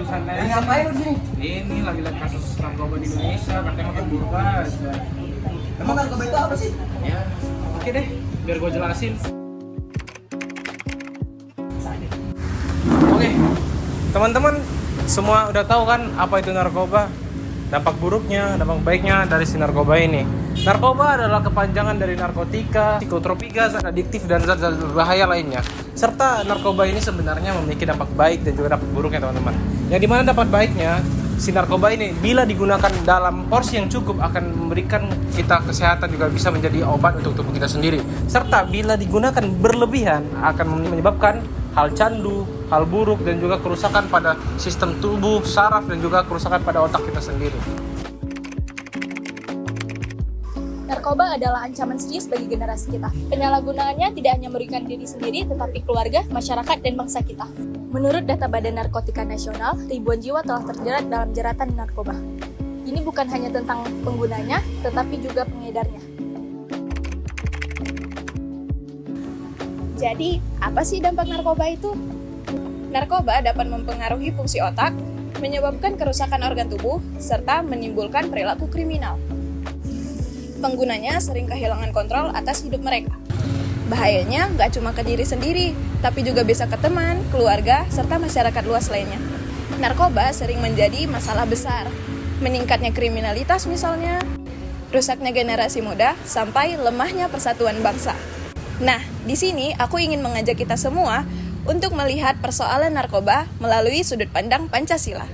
santai. Ngapain lu di sini? Ini lagi lihat kasus narkoba di Indonesia, katanya makin buruk aja. Emang narkoba itu apa sih? Ya, oke deh, biar gue jelasin. Oke, teman-teman semua udah tahu kan apa itu narkoba? Dampak buruknya, dampak baiknya dari si narkoba ini. Narkoba adalah kepanjangan dari narkotika, psikotropika, zat adiktif, dan zat-zat berbahaya lainnya. Serta narkoba ini sebenarnya memiliki dampak baik dan juga dampak buruknya, teman-teman. Yang dimana dampak baiknya, si narkoba ini bila digunakan dalam porsi yang cukup akan memberikan kita kesehatan, juga bisa menjadi obat untuk tubuh kita sendiri. Serta bila digunakan berlebihan akan menyebabkan hal candu, hal buruk, dan juga kerusakan pada sistem tubuh, saraf, dan juga kerusakan pada otak kita sendiri. Narkoba adalah ancaman serius bagi generasi kita. Penyalahgunaannya tidak hanya merugikan diri sendiri, tetapi keluarga, masyarakat, dan bangsa kita. Menurut data Badan Narkotika Nasional, ribuan jiwa telah terjerat dalam jeratan narkoba. Ini bukan hanya tentang penggunanya, tetapi juga pengedarnya. Jadi, apa sih dampak narkoba itu? Narkoba dapat mempengaruhi fungsi otak, menyebabkan kerusakan organ tubuh, serta menimbulkan perilaku kriminal. Penggunanya sering kehilangan kontrol atas hidup mereka. Bahayanya nggak cuma ke diri sendiri, tapi juga bisa ke teman, keluarga, serta masyarakat luas lainnya. Narkoba sering menjadi masalah besar, meningkatnya kriminalitas misalnya, rusaknya generasi muda, sampai lemahnya persatuan bangsa. Nah, di sini aku ingin mengajak kita semua untuk melihat persoalan narkoba melalui sudut pandang Pancasila.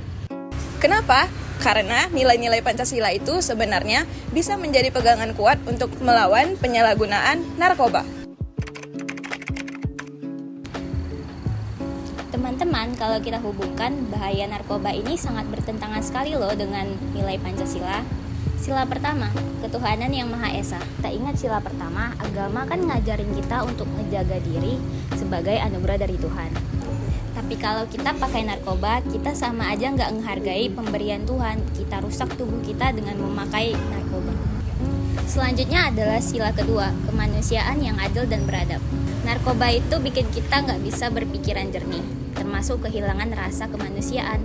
Kenapa? Karena nilai-nilai Pancasila itu sebenarnya bisa menjadi pegangan kuat untuk melawan penyalahgunaan narkoba. Teman-teman, kalau kita hubungkan, bahaya narkoba ini sangat bertentangan sekali loh dengan nilai Pancasila. Sila pertama, ketuhanan yang Maha Esa. Kita ingat sila pertama, agama kan ngajarin kita untuk menjaga diri sebagai anugerah dari Tuhan. Tapi kalau kita pakai narkoba, kita sama aja nggak menghargai pemberian Tuhan. Kita rusak tubuh kita dengan memakai narkoba. Selanjutnya adalah sila kedua, kemanusiaan yang adil dan beradab. Narkoba itu bikin kita nggak bisa berpikiran jernih, termasuk kehilangan rasa kemanusiaan.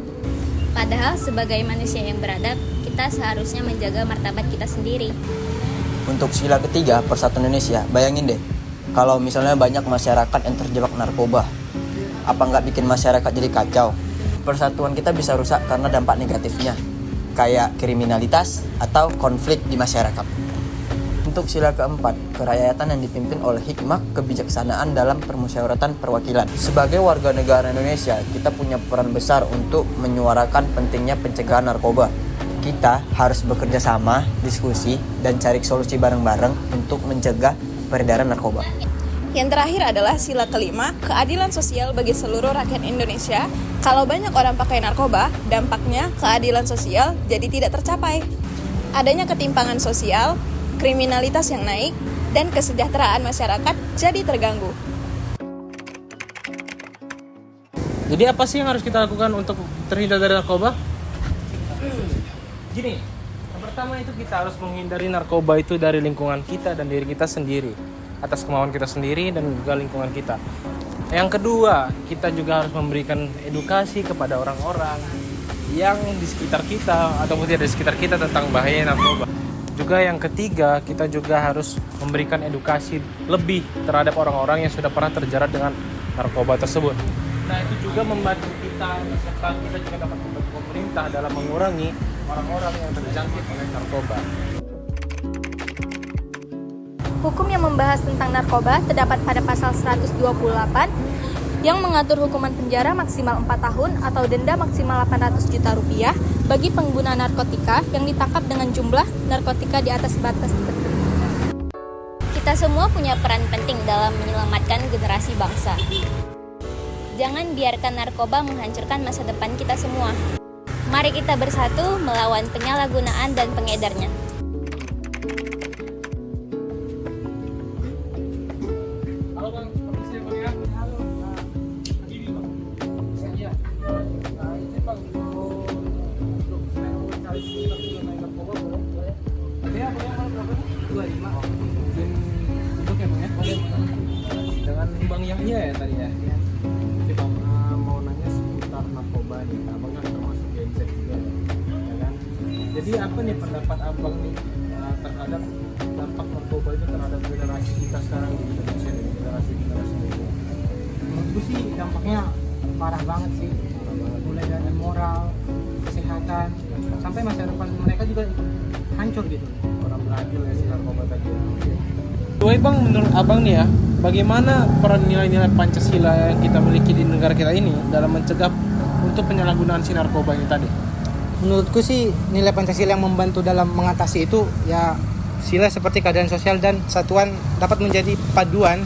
Padahal sebagai manusia yang beradab, kita seharusnya menjaga martabat kita sendiri. Untuk sila ketiga, Persatuan Indonesia, bayangin deh, kalau misalnya banyak masyarakat yang terjebak narkoba, apa nggak bikin masyarakat jadi kacau? Persatuan kita bisa rusak karena dampak negatifnya, kayak kriminalitas atau konflik di masyarakat. Untuk sila keempat, kerakyatan yang dipimpin oleh hikmah kebijaksanaan dalam permusyawaratan perwakilan. Sebagai warga negara Indonesia, kita punya peran besar untuk menyuarakan pentingnya pencegahan narkoba. Kita harus bekerja sama, diskusi, dan cari solusi bareng-bareng untuk mencegah peredaran narkoba. Yang terakhir adalah sila kelima, keadilan sosial bagi seluruh rakyat Indonesia. Kalau banyak orang pakai narkoba, dampaknya keadilan sosial jadi tidak tercapai. Adanya ketimpangan sosial, kriminalitas yang naik, dan kesejahteraan masyarakat jadi terganggu. Jadi apa sih yang harus kita lakukan untuk terhindar dari narkoba? Gini, yang pertama itu kita harus menghindari narkoba itu dari lingkungan kita dan diri kita sendiri, atas kemauan kita sendiri dan juga lingkungan kita. Yang kedua, kita juga harus memberikan edukasi kepada orang-orang yang di sekitar kita ataupun tidak di sekitar kita tentang bahaya narkoba. Juga yang ketiga, kita juga harus memberikan edukasi lebih terhadap orang-orang yang sudah pernah terjerat dengan narkoba tersebut. Nah, itu juga membantu kita, serta kita juga dapat membantu pemerintah dalam mengurangi orang-orang yang terjangkit oleh narkoba. Hukum yang membahas tentang narkoba terdapat pada pasal 128 yang mengatur hukuman penjara maksimal 4 tahun atau denda maksimal 800 juta rupiah bagi pengguna narkotika yang ditangkap dengan jumlah narkotika di atas batas tertentu. Kita semua punya peran penting dalam menyelamatkan generasi bangsa. Jangan biarkan narkoba menghancurkan masa depan kita semua. Mari kita bersatu melawan penyalahgunaan dan pengedarnya. Halo Bang, permisi Bang ya. Halo. Begini Bang. Iya. Ini Bang, untuk saya mau cari sekitar main narkoba boleh? Ada ya, boleh berapa? 25. Mungkin duduk ya Bang ya? Boleh. Dengan Bang Yahya ya tadi ya? Iya. Oke Bang, mau nanya seputar narkoba nih. Abang kan Jadi apa nih pendapat abang nih terhadap dampak narkoba itu terhadap generasi kita sekarang di Indonesia nih, generasi ini? Menurutku sih dampaknya parah banget sih, mulai dari moral, kesehatan, sampai masa depan mereka juga hancur gitu. Orang beracun ya si narkoba tadi. Oke bang, menurut abang nih ya, bagaimana peran nilai-nilai Pancasila yang kita miliki di negara kita ini dalam mencegah untuk penyalahgunaan si narkoba ini tadi? Menurutku sih nilai Pancasila yang membantu dalam mengatasi itu ya sila seperti keadaan sosial dan satuan dapat menjadi paduan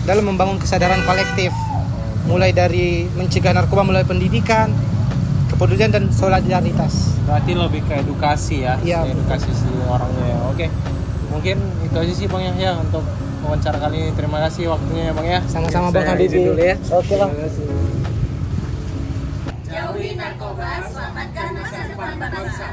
dalam membangun kesadaran kolektif, mulai dari mencegah narkoba melalui pendidikan, kepedulian dan solidaritas. Berarti lebih ke edukasi ya, Iya, edukasi si orangnya ya. Oke, mungkin itu aja sih Bang Yahya untuk wawancara kali ini. Terima kasih waktunya ya Bang ya. Sama-sama Bang Saya Habibie. izin dulu ya. Oke Bang. Terima kasih. Jauhi narkoba, selamatkan masa depan bangsa.